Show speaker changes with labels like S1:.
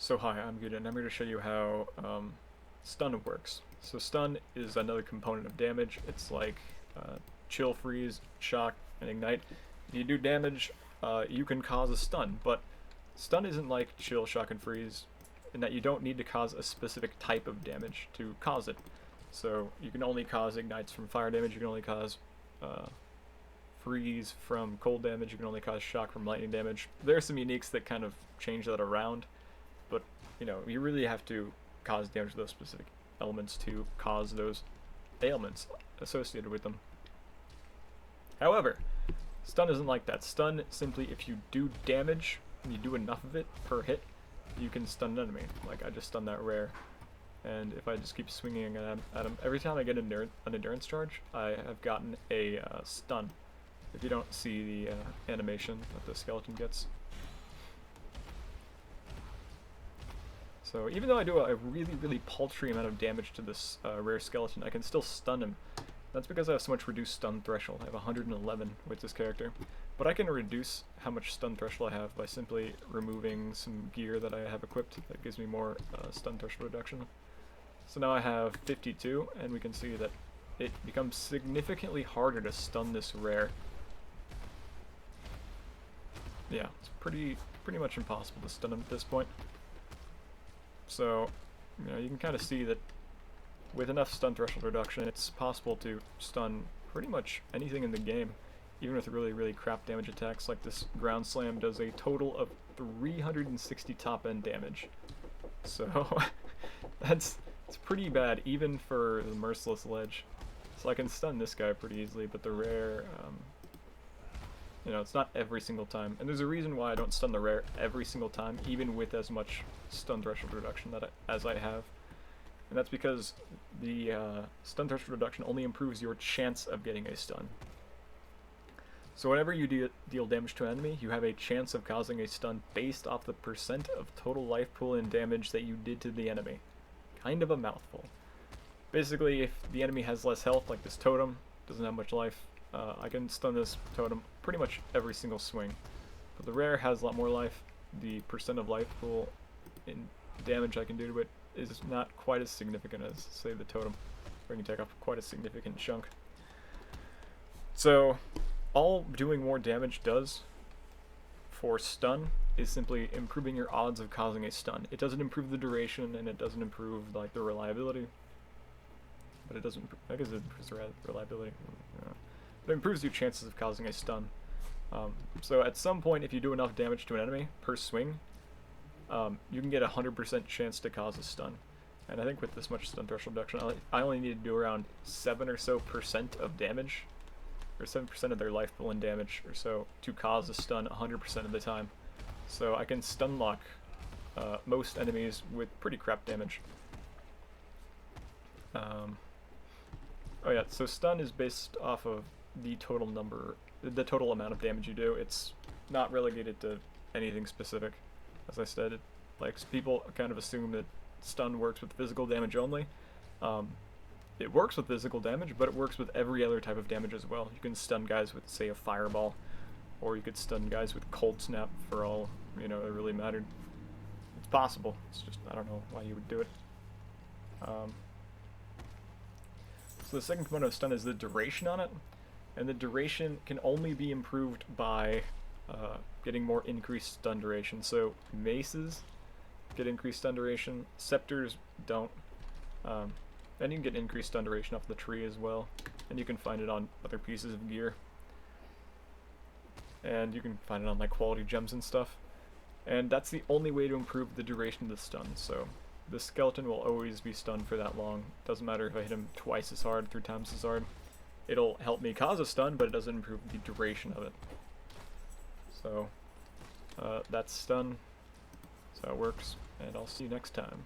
S1: So hi, I'm good, and I'm going to show you how stun works. So stun is another component of damage. It's like chill, freeze, shock, and ignite. If you do damage, you can cause a stun, but stun isn't like chill, shock, and freeze in that you don't need to cause a specific type of damage to cause it. So you can only cause ignites from fire damage, you can only cause freeze from cold damage, you can only cause shock from lightning damage. There are some uniques that kind of change that around, but you really have to cause damage to those specific elements to cause those ailments associated with them. However, stun isn't like that. Stun simply, if you do damage and you do enough of it per hit, you can stun an enemy. Like I just stunned that rare, and if I just keep swinging at him, every time I get an endurance charge, I have gotten a stun. If you don't see the animation that the skeleton gets. So even though I do a really, really paltry amount of damage to this rare skeleton, I can still stun him. That's because I have so much reduced stun threshold. I have 111 with this character. But I can reduce how much stun threshold I have by simply removing some gear that I have equipped that gives me more stun threshold reduction. So now I have 52, and we can see that it becomes significantly harder to stun this rare. Yeah, it's pretty much impossible to stun him at this point. So, you can kind of see that with enough stun threshold reduction, it's possible to stun pretty much anything in the game, even with really, really crap damage attacks. Like this ground slam does a total of 360 top end damage. So, it's pretty bad, even for the merciless ledge. So I can stun this guy pretty easily, but the rare, it's not every single time. And there's a reason why I don't stun the rare every single time, even with as much stun threshold reduction as I have. And that's because the stun threshold reduction only improves your chance of getting a stun. So whenever you deal damage to an enemy, you have a chance of causing a stun based off the percent of total life pool and damage that you did to the enemy. Kind of a mouthful. Basically, if the enemy has less health, like this totem, doesn't have much life, I can stun this totem pretty much every single swing. But the rare has a lot more life. The percent of life pool in damage I can do to it is not quite as significant as, say, the totem, where you can take off quite a significant chunk. So, all doing more damage does for stun is simply improving your odds of causing a stun. It doesn't improve the duration, and it doesn't improve like the reliability. But it doesn't. I guess it improves the reliability. Yeah. But it improves your chances of causing a stun. So at some point, if you do enough damage to an enemy per swing, you can get a 100% chance to cause a stun. And I think with this much stun threshold reduction, I only need to do around 7 or so % of damage, or 7% of their life pool and damage or so, to cause a stun 100% of the time. So I can stun lock most enemies with pretty crap damage. Oh yeah, so stun is based off of the total amount of damage you do. It's not relegated to anything specific. As I said, people kind of assume that stun works with physical damage only. It works with physical damage, but it works with every other type of damage as well. You can stun guys with, say, a fireball, or you could stun guys with cold snap for all, it really mattered. It's possible. It's just, I don't know why you would do it. So the second component of stun is the duration on it, and the duration can only be improved by getting more increased stun duration. So maces get increased stun duration, scepters don't. And you can get increased stun duration off the tree as well, and you can find it on other pieces of gear. And you can find it on like quality gems and stuff. And that's the only way to improve the duration of the stun. So the skeleton will always be stunned for that long. Doesn't matter if I hit him twice as hard, 3 times as hard. It'll help me cause a stun, but it doesn't improve the duration of it. So that's stun. That's how it works, and I'll see you next time.